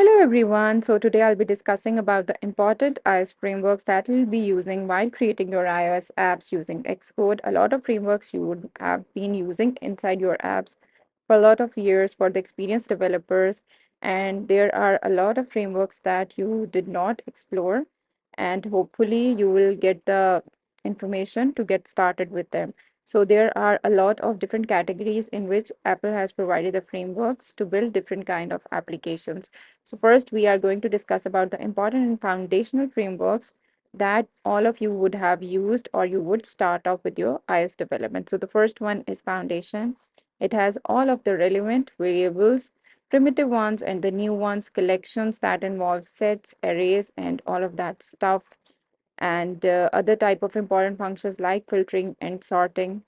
Hello everyone. So today I'll be discussing about the important iOS frameworks that you'll be using while creating your iOS apps using Xcode. A lot of frameworks you would have been using inside your apps for a lot of years for the experienced developers, and there are a lot of frameworks that you did not explore, and hopefully you will get the information to get started with them. So there are a lot of different categories in which Apple has provided the frameworks to build different kind of applications. So first, we are going to discuss about the important and foundational frameworks that all of you would have used or you would start off with your iOS development. So the first one is Foundation. It has all of the relevant variables, primitive ones and the new ones, collections that involve sets, arrays, and all of that stuff, and other type of important functions like filtering and sorting,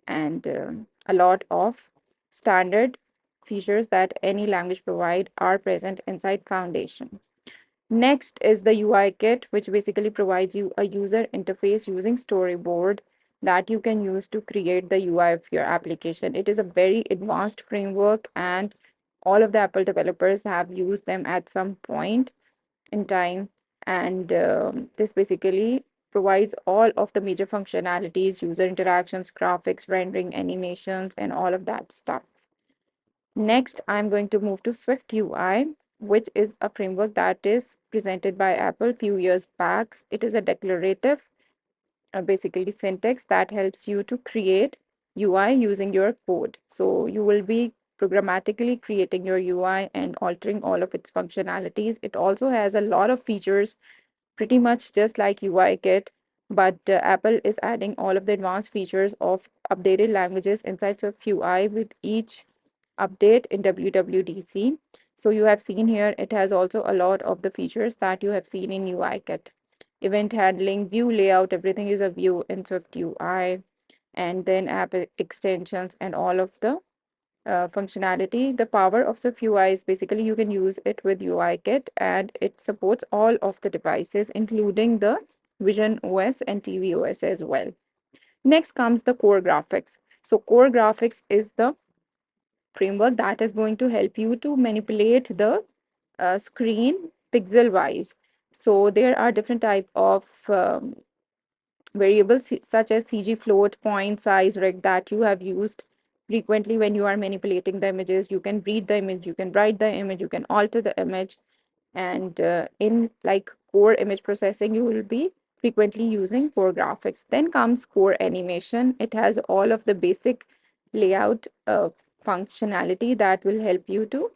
and a lot of standard features that any language provide are present inside Foundation. Next is the UI kit, which basically provides you a user interface using storyboard that you can use to create the UI of your application. It is a very advanced framework, and all of the Apple developers have used them at some point in time. And this basically provides all of the major functionalities, user interactions, graphics, rendering, animations, and all of that stuff. Next, I'm going to move to Swift UI, which is a framework that is presented by Apple few years back. It is a declarative, basically syntax that helps you to create UI using your code. So you will be programmatically creating your UI and altering all of its functionalities. It also has a lot of features, pretty much just like UI kit, but Apple is adding all of the advanced features of updated languages inside Swift UI with each update in WWDC. So you have seen here, it has also a lot of the features that you have seen in UIKit. Event handling, view layout, everything is a view in Swift UI, and then app extensions and all of the functionality. The power of Swift UI is basically you can use it with UIKit, and it supports all of the devices, including the Vision OS and tvOS as well. Next comes the CoreGraphics. So CoreGraphics is the framework that is going to help you to manipulate the screen pixel wise. So there are different type of variables such as CG float, point, size, reg that you have used frequently when you are manipulating the images. You can read the image, you can write the image, you can alter the image, and in like core image processing you will be frequently using core graphics. Then comes core animation. It has all of the basic layout functionality that will help you to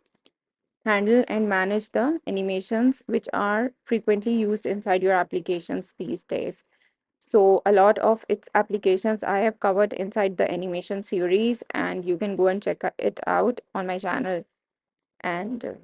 handle and manage the animations which are frequently used inside your applications these days. So a lot of its applications I have covered inside the animation series, and you can go and check it out on my channel. And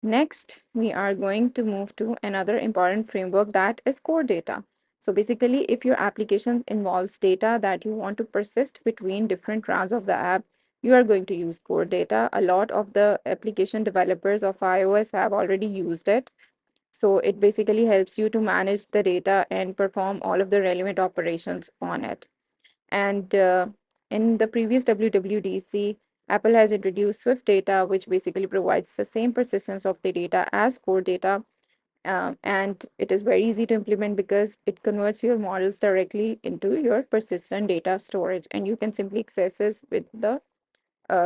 next, we are going to move to another important framework, that is core data. So basically, if your application involves data that you want to persist between different rounds of the app, you are going to use core data. A lot of the application developers of iOS have already used it. So it basically helps you to manage the data and perform all of the relevant operations on it. And in the previous WWDC, Apple has introduced SwiftData, which basically provides the same persistence of the data as core data. And it is very easy to implement because it converts your models directly into your persistent data storage. And you can simply access this with the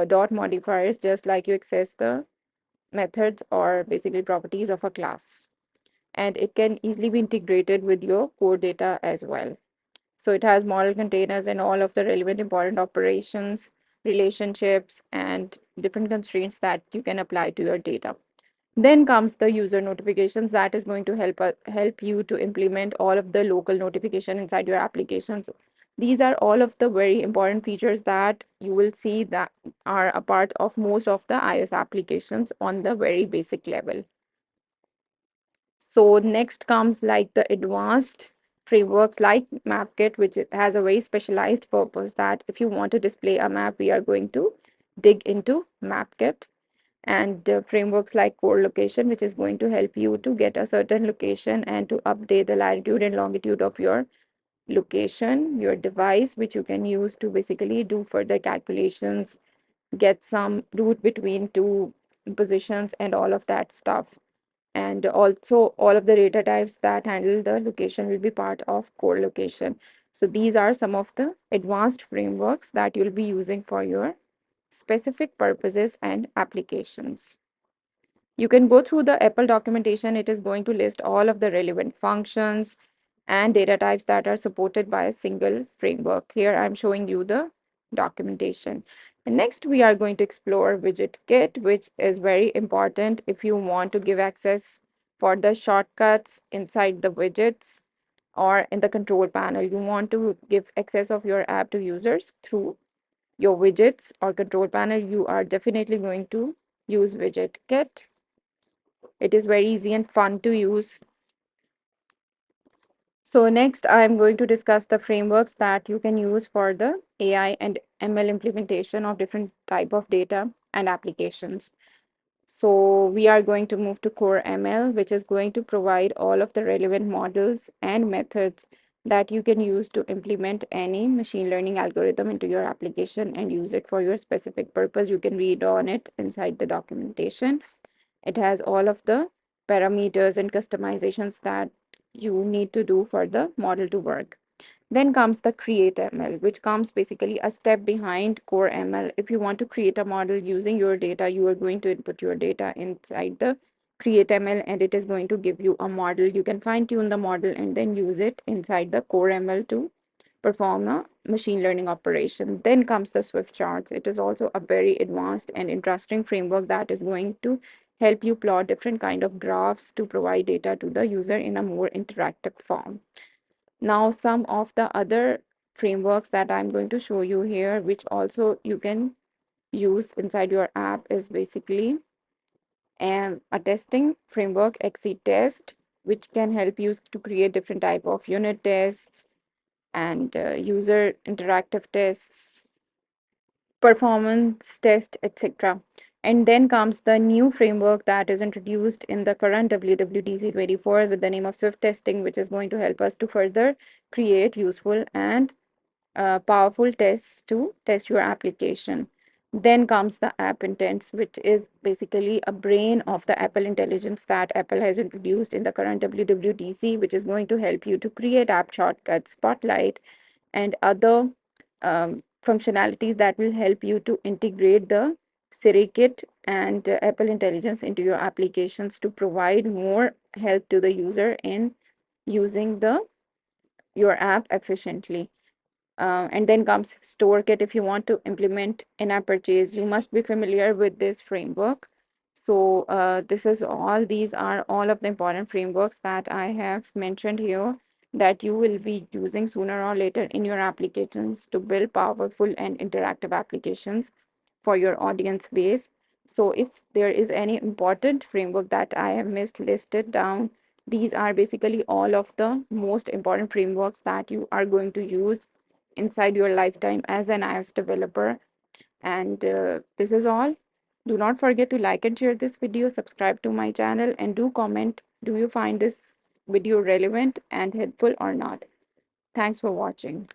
dot modifiers, just like you access the methods or basically properties of a class. And it can easily be integrated with your core data as well. So it has model containers and all of the relevant important operations, relationships, and different constraints that you can apply to your data. Then comes the user notifications that is going to help you to implement all of the local notification inside your applications. These are all of the very important features that you will see that are a part of most of the iOS applications on the very basic level. So next comes like the advanced frameworks like Mapkit, which has a very specialized purpose that if you want to display a map, we are going to dig into Mapkit. And frameworks like core location, which is going to help you to get a certain location and to update the latitude and longitude of your location, your device, which you can use to basically do further calculations, get some route between two positions and all of that stuff. And also all of the data types that handle the location will be part of core location. So these are some of the advanced frameworks that you'll be using for your specific purposes and applications. You can go through the Apple documentation. It is going to list all of the relevant functions and data types that are supported by a single framework. Here I'm showing you the documentation. And next we are going to explore WidgetKit, which is very important if you want to give access for the shortcuts inside the widgets or in the control panel. You want to give access of your app to users through your widgets or control panel. You are definitely going to use WidgetKit. It is very easy and fun to use. So next, I'm going to discuss the frameworks that you can use for the AI and ML implementation of different type of data and applications. So we are going to move to CoreML, which is going to provide all of the relevant models and methods that you can use to implement any machine learning algorithm into your application and use it for your specific purpose. You can read on it inside the documentation. It has all of the parameters and customizations that you need to do for the model to work. Then comes the CreateML, which comes basically a step behind CoreML. If you want to create a model using your data, you are going to input your data inside the CreateML and it is going to give you a model. You can fine tune the model and then use it inside the CoreML to perform a machine learning operation. Then comes the Swift charts. It is also a very advanced and interesting framework that is going to help you plot different kind of graphs to provide data to the user in a more interactive form. Now, some of the other frameworks that I'm going to show you here, which also you can use inside your app, is basically a testing framework, XCTest, which can help you to create different type of unit tests and user interactive tests, performance test, etc. And then comes the new framework that is introduced in the current WWDC 24 with the name of Swift testing, which is going to help us to further create useful and powerful tests to test your application. Then comes the AppIntents, which is basically a brain of the Apple intelligence that Apple has introduced in the current WWDC, which is going to help you to create app shortcuts, Spotlight, and other functionalities that will help you to integrate the SiriKit and Apple Intelligence into your applications to provide more help to the user in using your app efficiently. And then comes StoreKit. If you want to implement in-app purchase, you must be familiar with this framework. So these are all of the important frameworks that I have mentioned here that you will be using sooner or later in your applications to build powerful and interactive applications for your audience base. So if there is any important framework that I have missed listed down, these are basically all of the most important frameworks that you are going to use inside your lifetime as an iOS developer. And this is all. Do not forget to like and share this video, subscribe to my channel, and do comment. Do you find this video relevant and helpful or not? Thanks for watching.